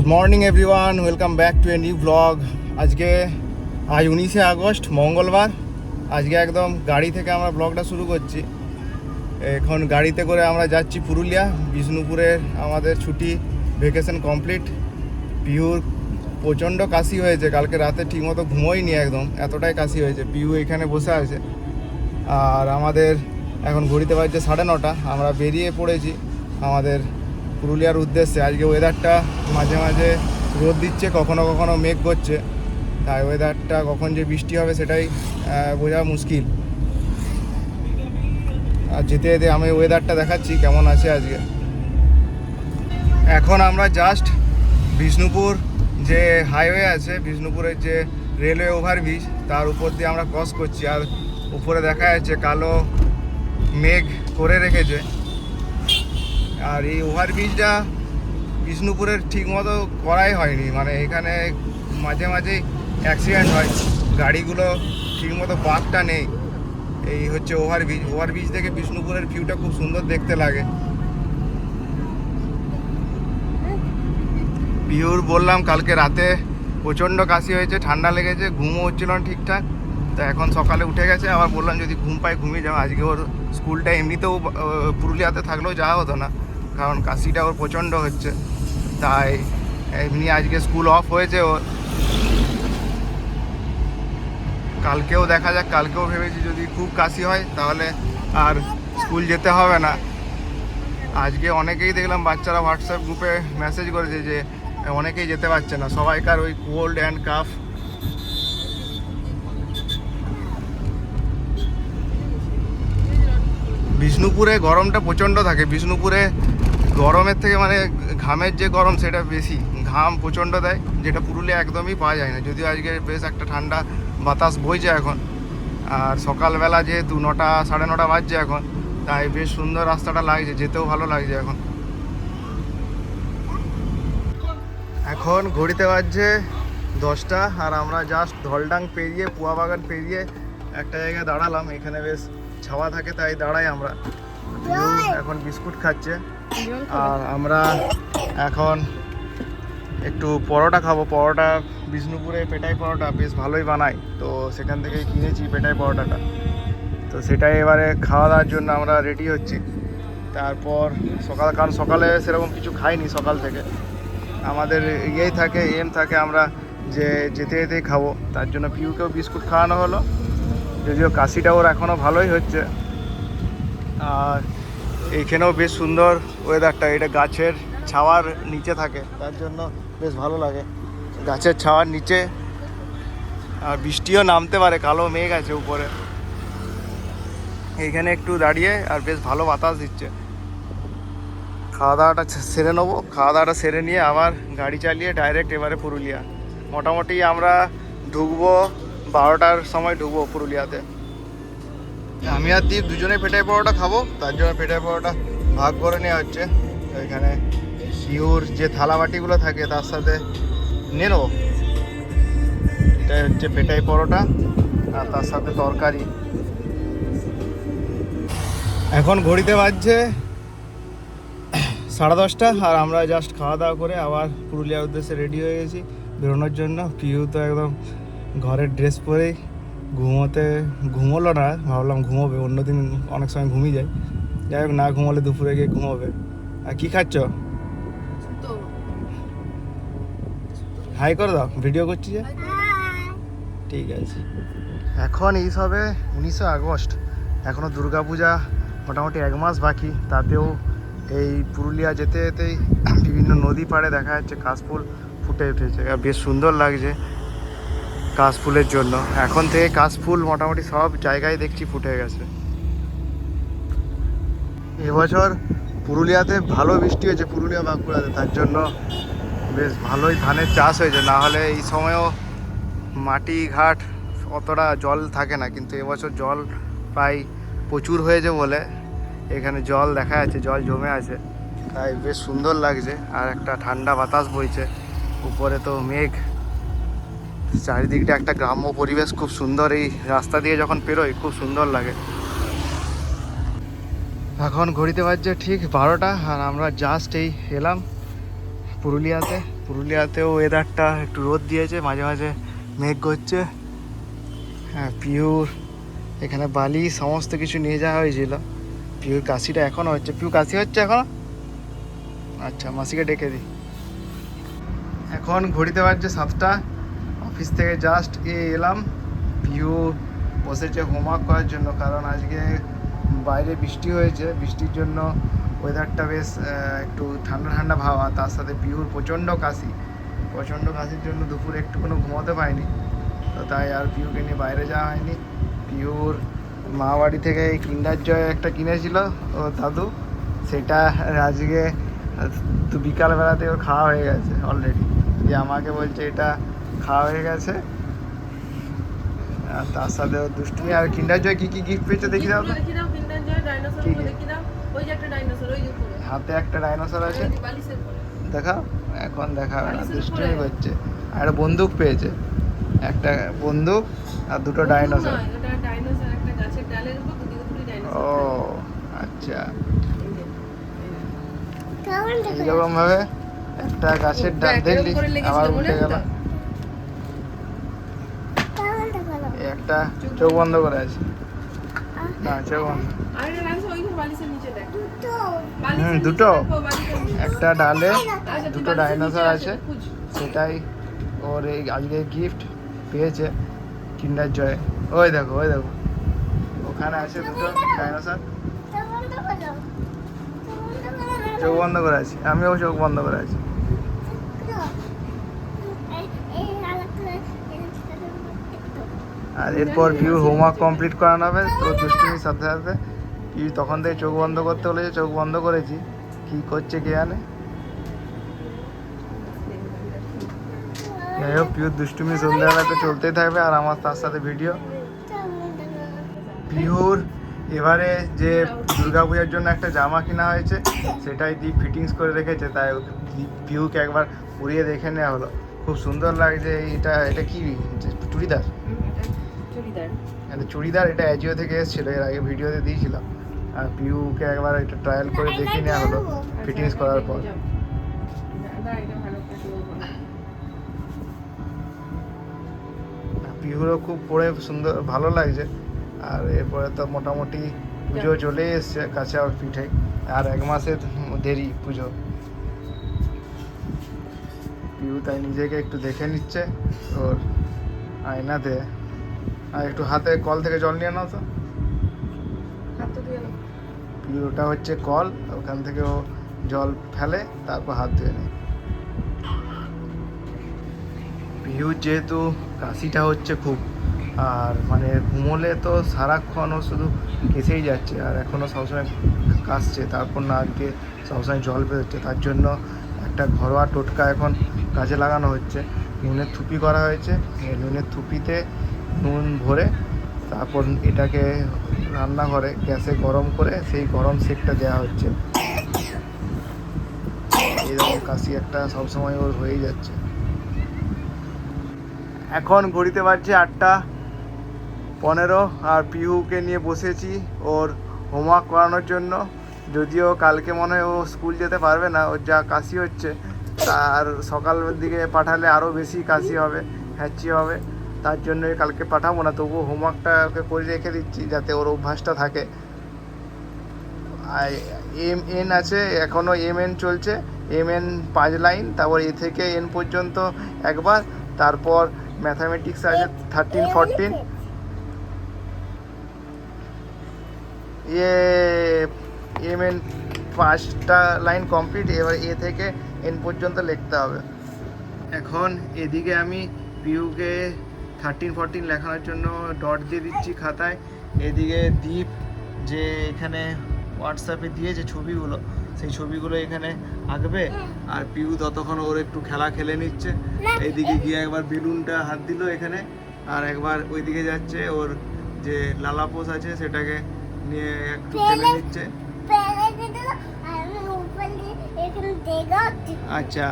Good morning everyone, welcome back to a new blog. আজকে আজ 19শে August মঙ্গলবার। আজকে একদম গাড়ি থেকে আমরা ব্লগটা শুরু করছি। এখন গাড়িতে করে আমরা যাচ্ছি পুরুলিয়া, বিষ্ণুপুরের আমাদের ছুটি, ভেকেশন কমপ্লিট। পিহুর প্রচণ্ড কাশি হয়েছে, কালকে রাতে ঠিকমতো ঘুমোইনি, একদম এতটাই কাশি হয়েছে। পিহু এখানে বসে আছে আর আমাদের এখন ঘড়িতে বাজছে 9:30। আমরা বেরিয়ে পড়েছি আমাদের পুরুলিয়ার উদ্দেশ্যে। আজকে ওয়েদারটা মাঝে মাঝে রোদ দিচ্ছে, কখনো কখনো মেঘ করছে, তাই ওয়েদারটা কখন যে বৃষ্টি হবে সেটাই বোঝা মুশকিল। আর যেতে যেতে আমি ওয়েদারটা দেখাচ্ছি কেমন আছে আজকে। এখন আমরা জাস্ট বিষ্ণুপুর যে হাইওয়ে আছে, বিষ্ণুপুরের যে রেলওয়ে ওভারব্রিজ, তার উপর দিয়ে আমরা ক্রস করছি। আর উপরে দেখা যাচ্ছে কালো মেঘ করে রেখেছে। আর এই ওভারব্রিজটা বিষ্ণুপুরের ঠিক মতো করাই হয়নি, মানে এখানে মাঝে মাঝেই অ্যাক্সিডেন্ট হয়, গাড়িগুলো ঠিকমতো বাঁকটা নেই। এই হচ্ছে ওভারব্রিজ থেকে বিষ্ণুপুরের ভিউটা খুব সুন্দর দেখতে লাগে। পিহুর বললাম কালকে রাতে প্রচণ্ড কাশি হয়েছে, ঠান্ডা লেগেছে, ঘুমও হচ্ছিল না ঠিকঠাক। তো এখন সকালে উঠে গেছে, আবার বললাম যদি ঘুম পাই ঘুমিয়ে যাও। আজকে ওর স্কুলটা এমনিতেও পুরুলিয়াতে থাকলেও যাওয়া হতো না, কারণ কাশিটা ওর প্রচণ্ড হচ্ছে, তাই এমনি আজকে স্কুল অফ হয়েছে ওর। কালকেও দেখা যাক, কালকেও ভেবেছি যদি খুব কাশি হয় তাহলে আর স্কুল যেতে হবে না। আজকে অনেকেই দেখলাম বাচ্চারা হোয়াটসঅ্যাপ গ্রুপে মেসেজ করেছে যে অনেকেই যেতে পারছে না, সবাইকার ওই কোল্ড অ্যান্ড কাফ। বিষ্ণুপুরে গরমটা প্রচণ্ড থাকে, বিষ্ণুপুরে গরমের থেকে মানে ঘামের যে গরম সেটা বেশি, ঘাম প্রচণ্ড দেয়, যেটা পুরুলিয়া একদমই পাওয়া যায় না। যদিও আজকে বেশ একটা ঠান্ডা বাতাস বইছে এখন, আর সকালবেলা যেহেতু 9টা 9:30 বাজছে এখন, তাই বেশ সুন্দর রাস্তাটা লাগছে, যেতেও ভালো লাগছে। এখন ঘড়িতে বাজছে 10টা, আর আমরা জাস্ট ধলডাং পেরিয়ে পুয়াবাগান পেরিয়ে একটা জায়গায় দাঁড়ালাম। এখানে বেশ ছাওয়া থাকে তাই দাঁড়াই আমরা। এখন বিস্কুট খাচ্ছে আর আমরা এখন একটু পরোটা খাবো। পরোটা বিষ্ণুপুরে পেটাই পরোটা বেশ ভালোই বানায়, তো সেখান থেকে কিনেছি পেটাই পরোটাটা। তো সেটাই এবারে খাওয়া দাওয়ার জন্য আমরা রেডি হচ্ছি। তারপর কারণ সকালে সেরকম কিছু খাইনি, সকাল থেকে আমাদের ইয়েই থাকে, এম থাকে আমরা যে যেতে যেতেই খাবো, তার জন্য পিউকেও বিস্কুট খাওয়ানো হলো। যদিও কাশিটা ওর এখনও ভালোই হচ্ছে। আর এইখানেও বেশ সুন্দর ওয়েদারটা, এটা গাছের ছাওয়ার নিচে থাকে, তার জন্য বেশ ভালো লাগে গাছের ছাওয়ার নিচে। আর বৃষ্টিও নামতে পারে, কালো মেঘ আছে উপরে। এইখানে একটু দাঁড়িয়ে আর বেশ ভালো বাতাস দিচ্ছে। খাওয়া দাওয়াটা সেরে নেবো, খাওয়া দাওয়াটা সেরে নিয়ে আবার গাড়ি চালিয়ে ডাইরেক্ট এবারে পুরুলিয়া। মোটামুটি আমরা ঢুকবো 12টার সময় ঢুকবো পুরুলিয়াতে। আমি আর দীপ দুজনে পেটাই পরোটা খাবো, তার জন্য পেটাই পরোটা ভাগ করে নেওয়া হচ্ছে। এখানে শিউর যে থালা বাটিগুলো থাকে তার সাথে নিয়ে নেবো। এটাই হচ্ছে পেটাই পরোটা আর তার সাথে তরকারি। এখন ঘড়িতে বাজছে 10:30, আর আমরা জাস্ট খাওয়া দাওয়া করে আবার পুরুলিয়ার উদ্দেশ্যে রেডি হয়ে গেছি বেরোনোর জন্য। পিউ তো একদম ঘরের ড্রেস পরেই ঘুমোলো না, ভাবলাম ঘুমোবে, অন্যদিন অনেক সময় ঘুমিয়ে যায়। যাই হোক, না ঘুমোলে দুপুরে গিয়ে ঘুমোবে। আর কি খাচ্ছ? হাই করে দাও, ভিডিও করছি যে। ঠিক আছে। এখন এই সবে 19শে আগস্ট, এখনও দুর্গাপূজা মোটামুটি 1 মাস বাকি। তাতেও এই পুরুলিয়া যেতে যেতেই বিভিন্ন নদী পাড়ে দেখা যাচ্ছে কাশফুল ফুটে উঠেছে, আর বেশ সুন্দর লাগছে কাশফুলের জন্য। এখন থেকে কাশফুল মোটামুটি সব জায়গায় দেখছি ফুটে গেছে। এবছর পুরুলিয়াতে ভালো বৃষ্টি হয়েছে, পুরুলিয়া বাঁকুড়াতে, তার জন্য বেশ ভালোই ধানের চাষ হয়েছে। না হলে এই সময়ও মাটি ঘাট অতটা জল থাকে না, কিন্তু এবছর জল প্রায় প্রচুর হয়েছে বলে এখানে জল দেখা যাচ্ছে, জল জমে আছে, তাই বেশ সুন্দর লাগছে। আর একটা ঠান্ডা বাতাস বইছে, উপরে তো মেঘ, চারিদিকটা একটা গ্রাম্য পরিবেশ খুব সুন্দর। এই রাস্তা দিয়ে যখন পেরোই খুব সুন্দর লাগে। এখন ঘড়িতে বাজছে ঠিক 12টা, আর আমরা জাস্ট এই এলাম পুরুলিয়াতে। পুরুলিয়াতেও ওয়েদারটা একটু রোদ দিয়েছে, মাঝে মাঝে মেঘ করছে। হ্যাঁ, পিউর এখানে বালি সমস্ত কিছু নিয়ে যাওয়া হয়েছিল। পিউর কাশিটা এখনও হচ্ছে। পিউ কাশি হচ্ছে এখনও? আচ্ছা, মাসিকে ডেকে দিই। এখন ঘড়িতে বাজছে 7টা। অফিস থেকে জাস্ট এলাম। পিউ বসেছে হোমওয়ার্ক করার জন্য, কারণ আজকে বাইরে বৃষ্টি হয়েছে। বৃষ্টির জন্য ওয়েদারটা বেশ একটু ঠান্ডা ঠান্ডা ভাব, আর তার সাথে পিউর প্রচণ্ড কাশির জন্য দুপুরে একটু কোনো ঘুমোতে পারিনি। তো তাই আর পিউকে নিয়ে বাইরে যাওয়া হয়নি। পিউর মা বাড়ি থেকে এই কিন্ডার জয় একটা কিনেছিল ও দাদু, সেটা আজকে তো বিকালবেলাতে ওর খাওয়া হয়ে গেছে অলরেডি। যে আমাকে বলছে এটা খাওয়া হয়ে গেছে। আর তার সাথে ওর দুষ্টুমি। আর কিন্ডার জয় কি কি গিফট পেয়েছে দেখি দাও তো। হাতে একটা ডাইনোসর আছে, দেখা এখন দেখাবে না, দুষ্টুমি করছে। আর একটা বন্দুক পেয়েছে, একটা বন্দুক আর দুটো ডাইনোসর। ও আচ্ছা, এইরকম ভাবে একটা গাছের ডাল দেখলি আবার উঠে গেল। একটা চোখ বন্ধ করে আছে, না চোখ বন্ধ। দুটো, একটা ডালে দুটো ডাইনোসর আছে, সেটাই ওর এই আজকে গিফট পেয়েছে কিন্ডার জয়ে। ওই দেখো ওখানে আছে দুটো ডাইনোসর। চোখ বন্ধ করে আছি, আমিও চোখ বন্ধ করে আছি। আর এরপর পিউর হোমওয়ার্ক কমপ্লিট করানো হবে। তো দুষ্টুমির সাথে সাথে পিউ তখন থেকে চোখ বন্ধ করতে বলেছে, চোখ বন্ধ করেছি। কি করছে কে জানে। যাই হোক, পিউর দুষ্টুমি সন্ধ্যাবেলাতে চলতেই থাকবে, আর আমার তার সাথে ভিডিও। পিউর এবারে যে দুর্গাপূজার জন্য একটা জামা কেনা হয়েছে, সেটাই দিয়ে ফিটিংস করে রেখেছে। তাই পিউকে একবার পরিয়ে দেখে নেওয়া হলো। খুব সুন্দর লাগছে। এটা কি চুড়িদার? চুড়িদার। এটা অ্যাজিও থেকে এসেছিলো, এর আগে ভিডিওতে দিয়েছিলাম। আর পিউকে একবার এটা ট্রায়াল করে দেখে নেওয়া হলো ফিটিংস করার পর। পিউরও খুব পরে সুন্দর ভালো লাগছে। আর এরপরে তো মোটামুটি পুজো চলে এসছে কাছে, আর পিঠে আর 1 মাসের দেরি পুজো। পিউ তাই নিজেকে একটু দেখে নিচ্ছে ওর আয়নাতে। আর একটু হাতে কল থেকে জল নিয়ে নাও তো। পিউ ওটা হচ্ছে কল, ওখান থেকে ও জল ফেলে, তারপর হাত ধুয়ে নেয়। পিউ যেহেতু কাশিটা হচ্ছে খুব, আর মানে ঘুমোলে তো সারাক্ষণ ও শুধু কেসেই যাচ্ছে, আর এখনও সবসময় কাশছে, তারপর নাক দিয়ে সবসময় জল বেরোচ্ছে। তার জন্য একটা ঘরোয়া টোটকা এখন কাজে লাগানো হচ্ছে। নুনের থুপি করা হয়েছে। এই নুনের থুপিতে নুন ভরে তারপর এটাকে রান্নাঘরে গ্যাসে গরম করে সেই গরম সেকটা দেওয়া হচ্ছে। এইরকম কাশি একটা সবসময় ওর হয়েই যাচ্ছে। এখন ঘড়িতে বাজছে 8টা 15, আর পিহুকে নিয়ে বসেছি ওর হোমওয়ার্ক করানোর জন্য। যদিও কালকে মনে হয় ও স্কুল যেতে পারবে না, ওর যা কাশি হচ্ছে, তার সকালের দিকে পাঠালে আরও বেশি কাশি হবে, হ্যাঁচি হবে। তার জন্যই কালকে পাঠাবো না, তবুও হোমওয়ার্কটা ওকে করে রেখে দিচ্ছি যাতে ওর অভ্যাসটা থাকে। আর MN আছে, এখনও MN চলছে। MN 5 লাইন, তারপর এ থেকে N পর্যন্ত একবার, তারপর ম্যাথামেটিক্স আছে 13, 14। MN 5টা লাইন কমপ্লিট। এবার এ থেকে N পর্যন্ত লিখতে হবে। এখন এদিকে আমি পিউকে 13, 14 লেখানোর জন্য ডট দিয়ে দিচ্ছি খাতায়। এদিকে দীপ যে এখানে হোয়াটসঅ্যাপে দিয়েছে ছবিগুলো, সেই ছবিগুলো এখানে আঁকবে। আর পিউ ততক্ষণ ওর একটু খেলা খেলে নিচ্ছে। এইদিকে গিয়ে একবার বেলুনটা হাত দিল এখানে, আর একবার ওইদিকে যাচ্ছে ওর যে লালাপোস আছে সেটাকে নিয়ে একটু খেলে নিচ্ছে। আচ্ছা,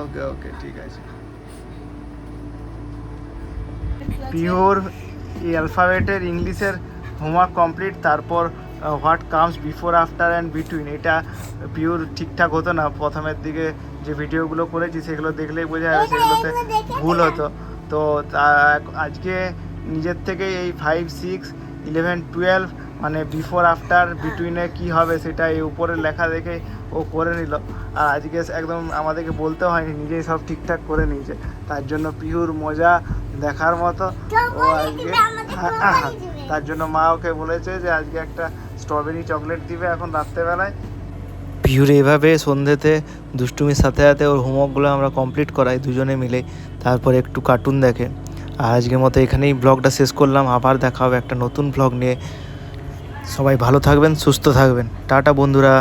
ওকে ওকে, ঠিক আছে। পিওর অ্যালফাবেটের ইংলিশের হোমওয়ার্ক কমপ্লিট। তারপর what comes before, after and between, এটা পিওর ঠিকঠাক হতো না প্রথমের দিকে, যে ভিডিওগুলো করেছি সেগুলো দেখলেই বোঝা যাবে সেগুলোতে ভুল হতো। তো আজকে নিজের থেকে এই 5, 6, 11, 12 মানে বিফোর আফটার বিটুইনে কী হবে সেটা এই উপরে লেখা দেখে ও করে নিল। আর আজকে একদম আমাদেরকে বলতে হয়নি, নিজেই সব ঠিকঠাক করে নিয়েছে। তার জন্য পিহুর মজা দেখার মতো। ও আজকে তার জন্য মা ওকে বলেছে যে আজকে একটা স্ট্রবেরি চকলেট দিবে এখন রাত্রেবেলায়। পিহুর এইভাবে সন্ধ্যেতে দুষ্টুমির সাথে সাথে ওর হোমওয়ার্কগুলো আমরা কমপ্লিট করাই দুজনে মিলে, তারপর একটু কার্টুন দেখে। আর আজকের মতো এখানেই ব্লগটা শেষ করলাম। আবার দেখা হবে একটা নতুন ব্লগ নিয়ে। সবাই ভালো থাকবেন, সুস্থ থাকবেন। টাটা বন্ধুরা।